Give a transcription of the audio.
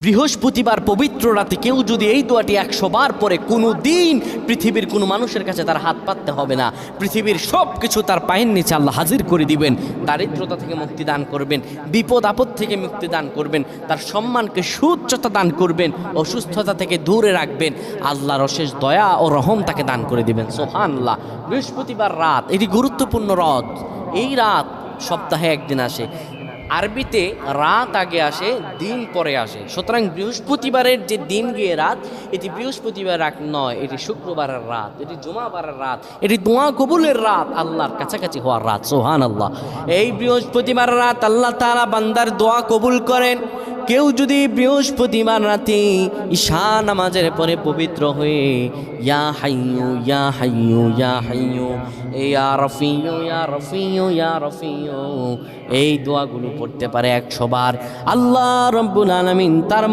বৃহস্পতিবার পবিত্র রাতে কেউ যদি এই দোয়াটি 100 বার পরে কোনো দিন পৃথিবীর কোনো মানুষের কাছে তার হাত পাততে হবে না, পৃথিবীর সব কিছু তার পায়ের নিচে আল্লাহ হাজির করে দিবেন। দারিদ্রতা থেকে মুক্তি দান করবেন, বিপদ আপদ থেকে মুক্তি দান করবেন, তার সম্মানকে সুউচ্চতা দান করবেন, অসুস্থতা থেকে দূরে রাখবেন, আল্লাহর অশেষ দয়া ও রহম তাকে দান করে দিবেন। সুবহানাল্লাহ। বৃহস্পতিবার রাত এটি গুরুত্বপূর্ণ রাত। এই রাত সপ্তাহে একদিন আসে। আরবিতে রাত আগে আসে, দিন পরে আসে। সুতরাং বৃহস্পতিবারের যে দিন গিয়ে রাত, এটি বৃহস্পতিবার রাত নয়, এটি শুক্রবারের রাত, এটি জুমাবারের রাত, এটি দোয়া কবুলের রাত, আল্লাহর কাছাকাছি হওয়ার রাত। সুবহানাল্লাহ। এই বৃহস্পতিবার রাত আল্লাহ তাআলা বান্দার দোয়া কবুল করেন। কেউ যদি বৃহস্পতিবার রাতে ঈশা নামাজের পরে পবিত্র হয়ে ইয়া হাইয়ু ইয়া হাইয়ু ইয়া হাইয়ু ইয়া রফিয়ু ইয়া রফিয়ু ইয়া রফিয়ু এই দোয়াগুলো পড়তে পারে 100 বার, আল্লাহ রাব্বুল আলামিন তার